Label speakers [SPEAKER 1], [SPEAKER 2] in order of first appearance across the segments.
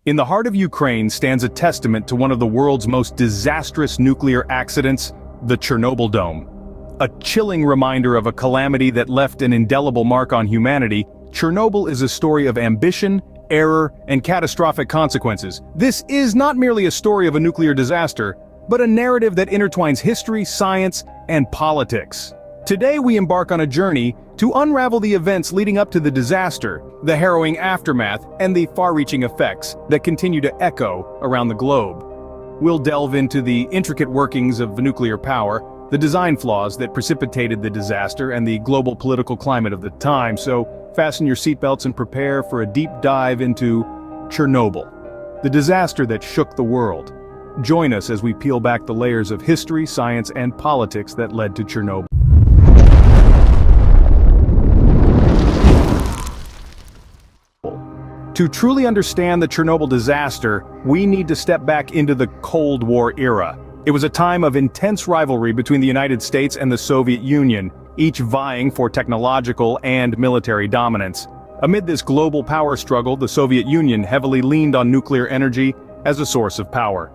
[SPEAKER 1] In the heart of Ukraine stands a testament to one of the world's most disastrous nuclear accidents, the Chernobyl dome. A chilling reminder of a calamity that left an indelible mark on humanity, Chernobyl is a story of ambition, error, and catastrophic consequences. This is not merely a story of a nuclear disaster, but a narrative that intertwines history, science, and politics. Today we embark on a journey to unravel the events leading up to the disaster, the harrowing aftermath, and the far-reaching effects that continue to echo around the globe. We'll delve into the intricate workings of nuclear power, the design flaws that precipitated the disaster, and the global political climate of the time, so fasten your seatbelts and prepare for a deep dive into Chernobyl, the disaster that shook the world. Join us as we peel back the layers of history, science, and politics that led to Chernobyl. To truly understand the Chernobyl disaster, we need to step back into the Cold War era. It was a time of intense rivalry between the United States and the Soviet Union, each vying for technological and military dominance. Amid this global power struggle, the Soviet Union heavily leaned on nuclear energy as a source of power.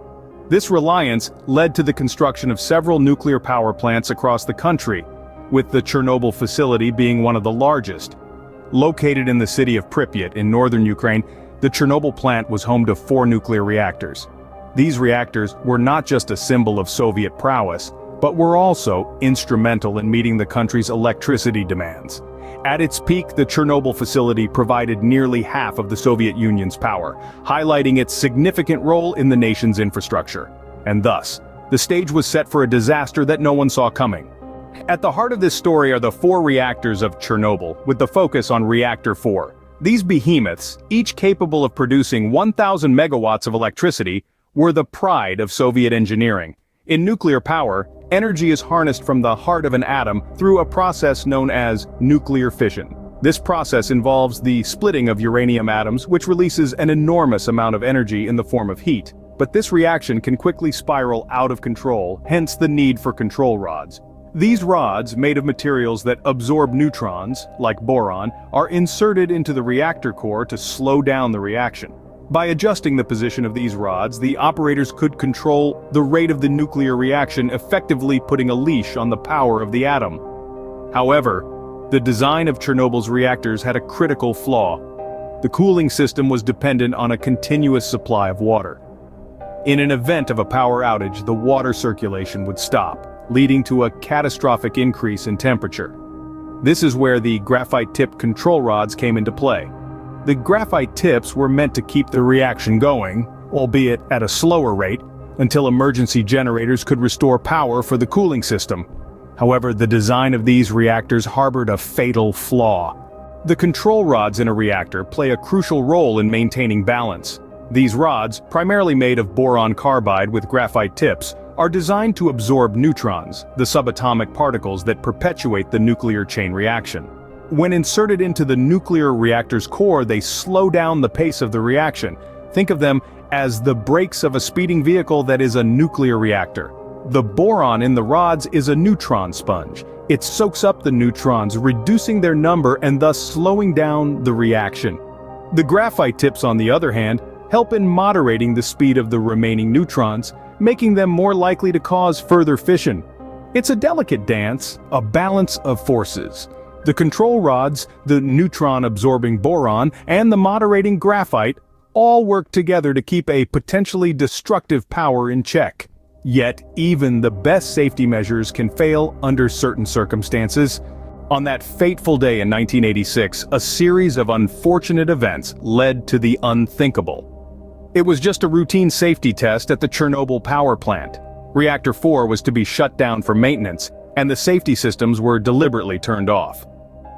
[SPEAKER 1] This reliance led to the construction of several nuclear power plants across the country, with the Chernobyl facility being one of the largest. Located in the city of Pripyat in northern Ukraine, the Chernobyl plant was home to 4 nuclear reactors. These reactors were not just a symbol of Soviet prowess, but were also instrumental in meeting the country's electricity demands. At its peak, the Chernobyl facility provided nearly half of the Soviet Union's power, highlighting its significant role in the nation's infrastructure. And thus, the stage was set for a disaster that no one saw coming. At the heart of this story are the 4 reactors of Chernobyl, with the focus on Reactor 4. These behemoths, each capable of producing 1,000 megawatts of electricity, were the pride of Soviet engineering. In nuclear power, energy is harnessed from the heart of an atom through a process known as nuclear fission. This process involves the splitting of uranium atoms, which releases an enormous amount of energy in the form of heat. But this reaction can quickly spiral out of control, hence the need for control rods. These rods, made of materials that absorb neutrons, like boron, are inserted into the reactor core to slow down the reaction. By adjusting the position of these rods, the operators could control the rate of the nuclear reaction, effectively putting a leash on the power of the atom. However, the design of Chernobyl's reactors had a critical flaw. The cooling system was dependent on a continuous supply of water. In an event of a power outage, the water circulation would stop, leading to a catastrophic increase in temperature. This is where the graphite-tipped control rods came into play. The graphite tips were meant to keep the reaction going, albeit at a slower rate, until emergency generators could restore power for the cooling system. However, the design of these reactors harbored a fatal flaw. The control rods in a reactor play a crucial role in maintaining balance. These rods, primarily made of boron carbide with graphite tips, are designed to absorb neutrons, the subatomic particles that perpetuate the nuclear chain reaction. When inserted into the nuclear reactor's core, they slow down the pace of the reaction. Think of them as the brakes of a speeding vehicle that is a nuclear reactor. The boron in the rods is a neutron sponge. It soaks up the neutrons, reducing their number and thus slowing down the reaction. The graphite tips, on the other hand, help in moderating the speed of the remaining neutrons, making them more likely to cause further fission. It's a delicate dance, a balance of forces. The control rods, the neutron-absorbing boron, and the moderating graphite all work together to keep a potentially destructive power in check. Yet, even the best safety measures can fail under certain circumstances. On that fateful day in 1986, a series of unfortunate events led to the unthinkable. It was just a routine safety test at the Chernobyl power plant. Reactor 4 was to be shut down for maintenance, and the safety systems were deliberately turned off.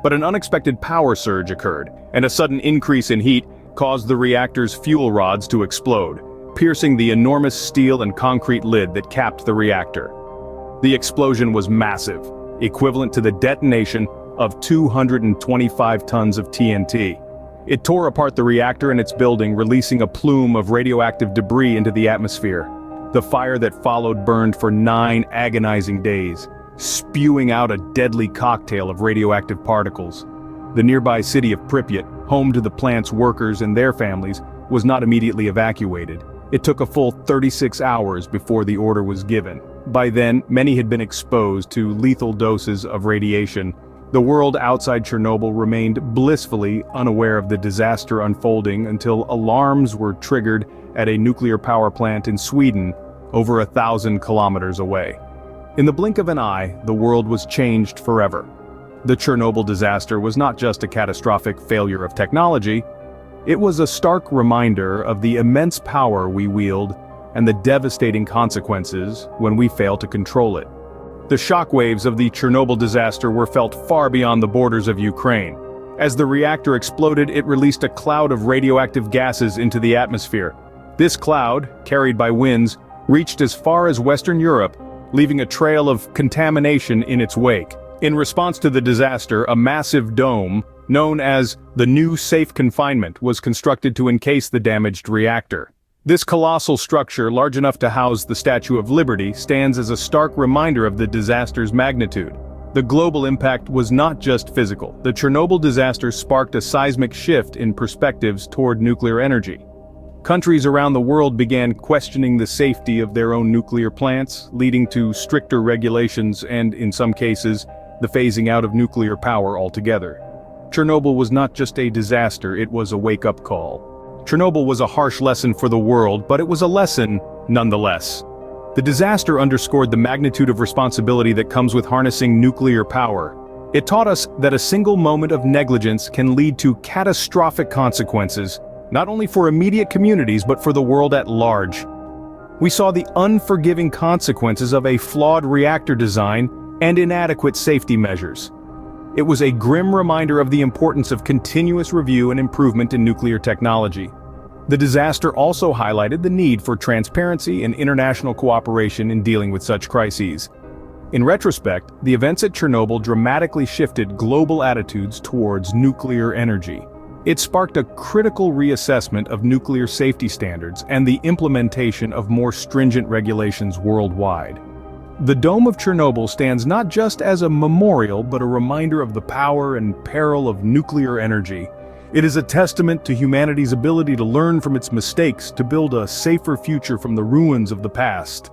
[SPEAKER 1] But an unexpected power surge occurred, and a sudden increase in heat caused the reactor's fuel rods to explode, piercing the enormous steel and concrete lid that capped the reactor. The explosion was massive, equivalent to the detonation of 225 tons of TNT. It tore apart the reactor and its building, releasing a plume of radioactive debris into the atmosphere. The fire that followed burned for 9 agonizing days, spewing out a deadly cocktail of radioactive particles. The nearby city of Pripyat, home to the plant's workers and their families, was not immediately evacuated. It took a full 36 hours before the order was given. By then, many had been exposed to lethal doses of radiation. The world outside Chernobyl remained blissfully unaware of the disaster unfolding until alarms were triggered at a nuclear power plant in Sweden, over 1,000 kilometers away. In the blink of an eye, the world was changed forever. The Chernobyl disaster was not just a catastrophic failure of technology, it was a stark reminder of the immense power we wield and the devastating consequences when we fail to control it. The shockwaves of the Chernobyl disaster were felt far beyond the borders of Ukraine. As the reactor exploded, it released a cloud of radioactive gases into the atmosphere. This cloud, carried by winds, reached as far as Western Europe, leaving a trail of contamination in its wake. In response to the disaster, a massive dome, known as the New Safe Confinement, was constructed to encase the damaged reactor. This colossal structure, large enough to house the Statue of Liberty, stands as a stark reminder of the disaster's magnitude. The global impact was not just physical. The Chernobyl disaster sparked a seismic shift in perspectives toward nuclear energy. Countries around the world began questioning the safety of their own nuclear plants, leading to stricter regulations and, in some cases, the phasing out of nuclear power altogether. Chernobyl was not just a disaster, it was a wake-up call. Chernobyl was a harsh lesson for the world, but it was a lesson nonetheless. The disaster underscored the magnitude of responsibility that comes with harnessing nuclear power. It taught us that a single moment of negligence can lead to catastrophic consequences, not only for immediate communities but for the world at large. We saw the unforgiving consequences of a flawed reactor design and inadequate safety measures. It was a grim reminder of the importance of continuous review and improvement in nuclear technology. The disaster also highlighted the need for transparency and international cooperation in dealing with such crises. In retrospect, the events at Chernobyl dramatically shifted global attitudes towards nuclear energy. It sparked a critical reassessment of nuclear safety standards and the implementation of more stringent regulations worldwide. The Dome of Chernobyl stands not just as a memorial but a reminder of the power and peril of nuclear energy. It is a testament to humanity's ability to learn from its mistakes to build a safer future from the ruins of the past.